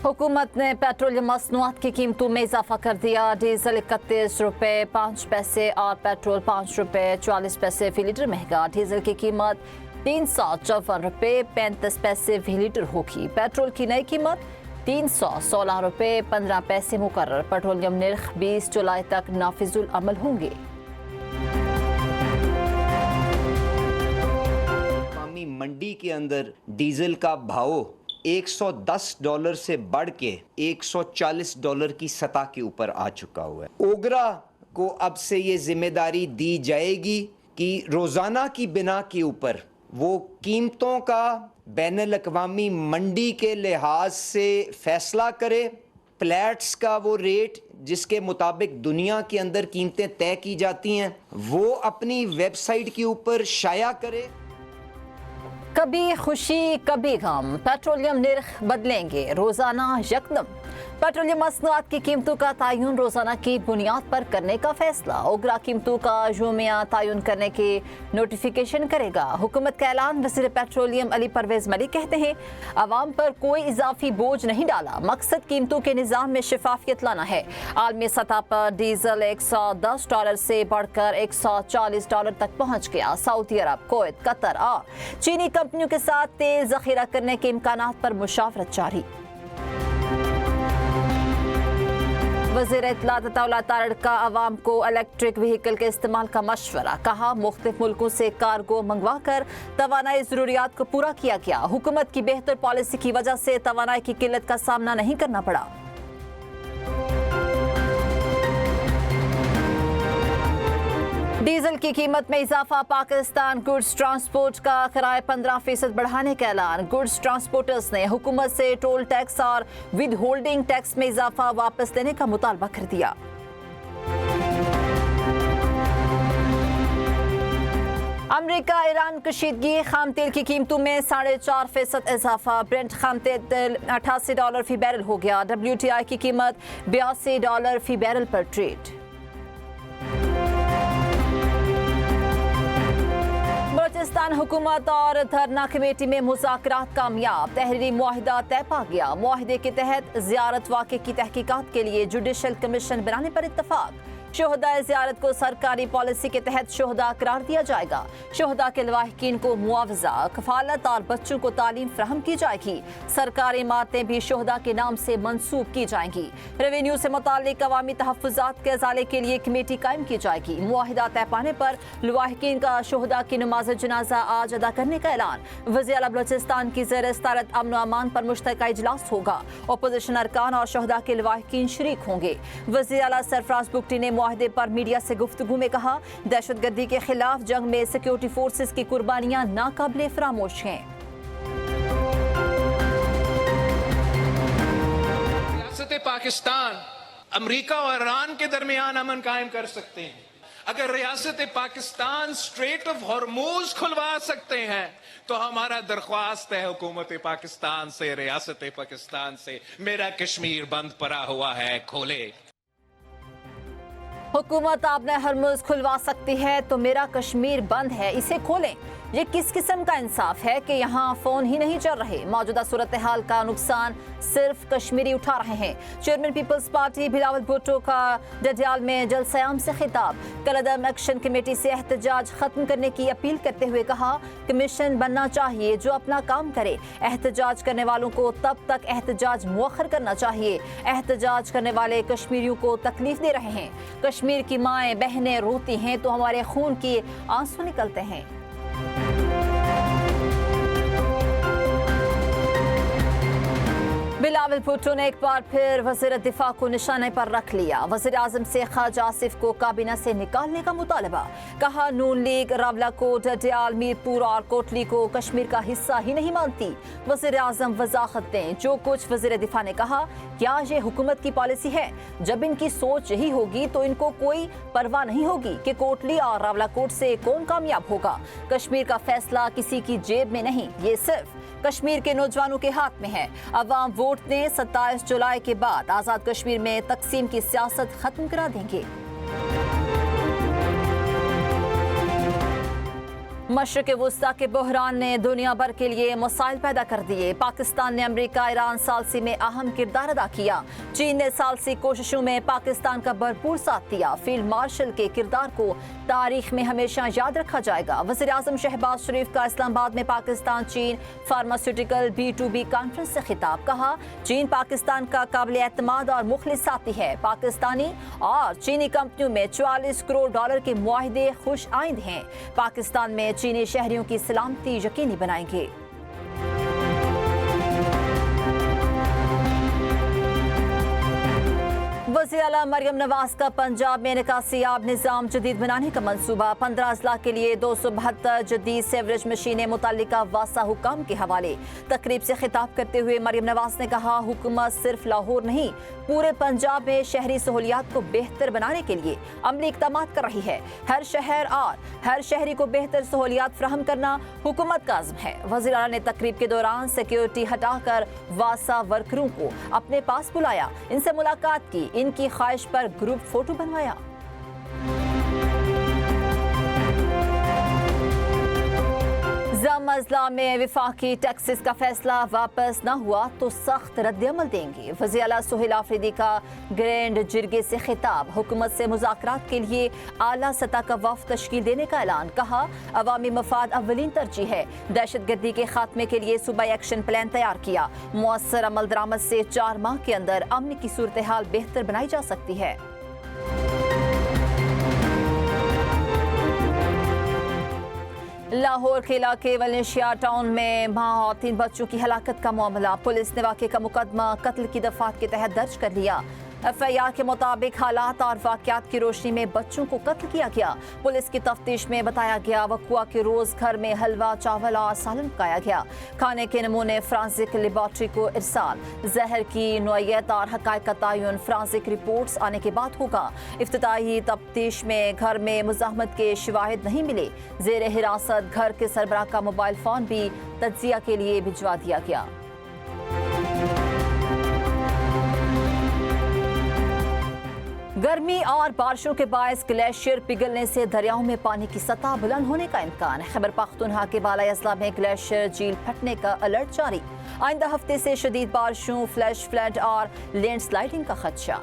हुकूमत ने पेट्रोलियम मसनूआत की कीमतों में इजाफा कर दिया। डीजल 31 रुपये 5 पैसे और पेट्रोल 5 रुपये 44 पैसे फी लीटर महंगा। डीजल की कीमत 354 रुपये 35 पैसे फी लीटर होगी। पेट्रोल की नई कीमत 316 रुपये 15 पैसे मुकर्रर। पेट्रोलियम निर्ख 20 जुलाई तक नाफिजुल अमल होंगे। मंडी के अंदर डीजल का भाव $110 से बढ़ के $140 की सतह के ऊपर आ चुका हुआ है। ओगरा को अब से ये जिम्मेदारी दी जाएगी कि रोज़ाना की बिना के ऊपर वो कीमतों का बैनुल अक़वामी मंडी के लिहाज से फैसला करे। प्लेट्स का वो रेट जिसके मुताबिक दुनिया के अंदर कीमतें तय की जाती हैं वो अपनी वेबसाइट के ऊपर शाया करे। कभी खुशी कभी गम, पेट्रोलियम निर्ख बदलेंगे रोजाना यकदम। पेट्रोलियम मसनूआत की कीमतों का तयन रोजाना की बुनियाद पर करने का फैसला। ओगरा कीमतों का यूमिया तयन करने की नोटिफिकेशन करेगा। हुकूमत का ऐलान। वज़ीर पेट्रोलियम अली परवेज मलिक कहते हैं अवाम पर कोई इजाफी बोझ नहीं डाला, मकसद कीमतों के निज़ाम में शफाफियत लाना है। आलमी सतह पर डीजल $110 से बढ़कर $140 तक पहुँच गया। सऊदी अरब, कुवैत, कतर और चीनी कंपनियों के साथ तेल जखीरा करने के इम्कानात पर मुशावरत जारी। वज़ीर इत्तलात अता तारड़ का अवाम को इलेक्ट्रिक व्हीकल के इस्तेमाल का मशवरा। कहा मुख्तलिफ मुल्कों से कार्गो मंगवा कर तवानाई ज़रूरियात को पूरा किया गया। हुकूमत की बेहतर पॉलिसी की वजह से तवानाई की किल्लत का सामना नहीं करना पड़ा। डीजल की कीमत में इजाफा। पाकिस्तान गुड्स ट्रांसपोर्ट का किराया 15% बढ़ाने का ऐलान। गुड्स ट्रांसपोर्टर्स ने हुकूमत से टोल टैक्स और विद होल्डिंग टैक्स में इजाफा वापस लेने का मुतालबा कर दिया। अमेरिका ईरान कशीदगी। खाम तेल की कीमतों में 4.5% इजाफा। ब्रेंट खाम तेल $88 फी बैरल हो गया। WTI की कीमत $82 फी बैरल पर ट्रेड। बलूचिस्तान हुकूमत और धरना कमेटी में मुज़ाकरात कामयाब। तहरीरी मुआहिदा तय पा गया। मुआहिदे के तहत ज़ियारत वाक़े की तहकीकात के लिए जुडिशल कमीशन बनाने पर इत्तफाक। शोहदा ज़ियारत को सरकारी पॉलिसी के तहत शोहदा करार दिया जाएगा। शोहदा के लवाहिकीन को मुआवजा, कफालत और बच्चों को तालीम फ्राहम की जाएगी। सरकारी इमारतें भी शोहदा के नाम से मंसूब की जाएंगी। रेवेन्यू से मुताल्लिक अवामी तहफ़्फ़ुज़ात के अज़ाले के लिए कमेटी कायम की जाएगी। मुआहिदा तय पाने पर लवाहिकीन का शोहदा की नमाज जनाजा आज अदा करने का ऐलान। वज़ीर आला बलूचिस्तान की ज़ेर सदारत अमन व अमान पर मुश्तरका इजलास होगा। अपोजिशन अरकान और शोहदा के लवाहिकीन शरीक होंगे। वज़ीर आला सरफराज बुगटी ने मुआहदे पर मीडिया से गुफ्तगू में कहा दहशतगर्दी के खिलाफ जंग में सिक्योरिटी फोर्सेस की कुर्बानियां नाकाबिले फरामोश हैं। रियासत पाकिस्तान अमेरिका और ईरान के दरमियान अमन कायम कर सकते हैं। अगर रियासत पाकिस्तान स्ट्रेट ऑफ हॉर्मूज खुलवा सकते हैं तो हमारा दरख्वास्त है हुकूमत पाकिस्तान से, रियासत पाकिस्तान से, मेरा कश्मीर बंद पड़ा हुआ है, खोले। हुकूमत आपने हरमुज खुलवा सकती है तो मेरा कश्मीर बंद है, इसे खोलें। ये किस किस्म का इंसाफ है कि यहाँ फोन ही नहीं चल रहे। मौजूदा सूरत हाल का नुकसान सिर्फ कश्मीरी उठा रहे हैं। चेयरमैन पीपल्स पार्टी बिलावल भुट्टो का डडियाल में जलसयाम से खिताब। कलअदम एक्शन कमेटी से एहतजाज खत्म करने की अपील करते हुए कहा कमीशन बनना चाहिए जो अपना काम करे। एहतजाज करने वालों को तब तक एहतजाज मुअख्खर करना चाहिए। एहतजाज करने वाले कश्मीरियों को तकलीफ दे रहे हैं। कश्मीर की माएँ बहनें रोती हैं तो हमारे खून के आंसू निकलते हैं। बिलावल भुट्टो ने एक बार फिर वज़ीर दिफा को निशाने पर रख लिया। वज़ीर आज़म से ख्वाजा आसिफ को काबीना से निकालने का मुतालबा। कहा नून लीग रावलाकोट, डडियाल, मीरपुर और कोटली को कश्मीर का हिस्सा ही नहीं मानती। वज़ीर आज़म वज़ाहत दें जो कुछ वज़ीर दिफा ने कहा क्या ये हुकूमत की पॉलिसी है? जब इनकी सोच यही होगी तो इनको कोई परवाह नहीं होगी कि कोटली और रावलाकोट से कौन कामयाब होगा। कश्मीर का फैसला किसी की जेब में नहीं, ये सिर्फ कश्मीर के नौजवानों के हाथ में है। अवाम वोट दें, 27 जुलाई के बाद आज़ाद कश्मीर में तकसीम की सियासत खत्म करा देंगे। मशरिक़ वुस्ता के बहरान ने दुनिया भर के लिए मसाइल पैदा कर दिए। पाकिस्तान ने अमेरिका ईरान सालसी में अहम किरदार अदा किया। चीन ने सालसी कोशिशों में पाकिस्तान का भरपूर साथ दिया। फील्ड मार्शल के किरदार को तारीख में हमेशा याद रखा जाएगा। वज़ीर आज़म शहबाज शरीफ का इस्लामाबाद में पाकिस्तान चीन फार्मास्यूटिकल B2B कॉन्फ्रेंस से खिताब। कहा, चीन पाकिस्तान का काबिल एतमाद और मुखलिस साथी है। पाकिस्तानी और चीनी कंपनियों में $44 करोड़ के मुआहिदे खुश आइंद हैं। पाकिस्तान में चीनी शहरियों की सलामती यकीनी बनाएंगे। वज़ीर आला मरियम नवाज का पंजाब में निकासियाब निज़ाम जदीद बनाने का मंसूबा। 15 अजला के लिए 272 जदीद सेवरेज मशीनें मुतल्लिका वासा हुकाम के हवाले। तकरीब से खिताब करते हुए मरियम नवाज ने कहा, हुकूमत सिर्फ लाहौर नहीं पूरे पंजाब में शहरी सहूलियात को बेहतर बनाने के लिए अमली इक़दाम कर रही है। हर शहर और हर शहरी को बेहतर सहूलियात फराहम करना हुकूमत का अज़्म है। वज़ीर आला ने तकरीब के दौरान सिक्योरिटी हटाकर वासा वर्करों को अपने पास बुलाया, इनसे मुलाकात की, इनकी ख्वाहिश पर ग्रुप फोटो बनवाया। जम अजला में विफाकी टैक्सेस का फैसला वापस न हुआ तो सख्त रद्द-ए-अमल देंगे। वज़ीर आला सुहेल आफरीदी का ग्रैंड जिरगे से खिताब। हुकूमत से मुज़ाकरात के लिए आला सतह का वफ़द तश्कील देने का ऐलान। कहा, अवामी मफाद अव्वलीन तरजीह है। दहशतगर्दी के खात्मे के लिए सूबाई एक्शन प्लान तैयार किया। मुअस्सर अमल दरामद से 4 माह के अंदर अमन की सूरत हाल बेहतर बनाई जा सकती है। लाहौर के इलाके वलेंशिया टाउन में मां और 3 बच्चों की हलाकत का मामला। पुलिस ने वाक़े का मुकदमा कत्ल की दफात के तहत दर्ज कर लिया। FIR के मुताबिक हालात और वाक़यात की रोशनी में बच्चों को कत्ल किया गया। पुलिस की तफ्तीश में बताया गया, वक़ुआ के रोज़ घर में हलवा, चावल और सालन पकाया गया। खाने के नमूने फ्रांसिक लेबॉर्ट्री को इरसाल। जहर की नौइयत और हक़ाइक़ का तयन फ्रांसिक रिपोर्ट्स आने के बाद होगा। इफ्तिताही तफ्तीश में घर में मुज़ाहमत के शवाहिद नहीं मिले। ज़ेर हिरासत घर के सरबराह का मोबाइल फ़ोन भी तज्ज़िया के लिए भिजवा दिया गया। गर्मी और बारिशों के बायस ग्लेशियर पिघलने से दरियाओं में पानी की सतह बुलंद होने का इम्कान। खैबर पख्तूनख्वा के बालाई अजला में ग्लेशियर झील फटने का अलर्ट जारी। आइंदा हफ्ते से शदीद बारिशों, फ्लैश फ्लड और लैंडस्लाइडिंग का खदशा।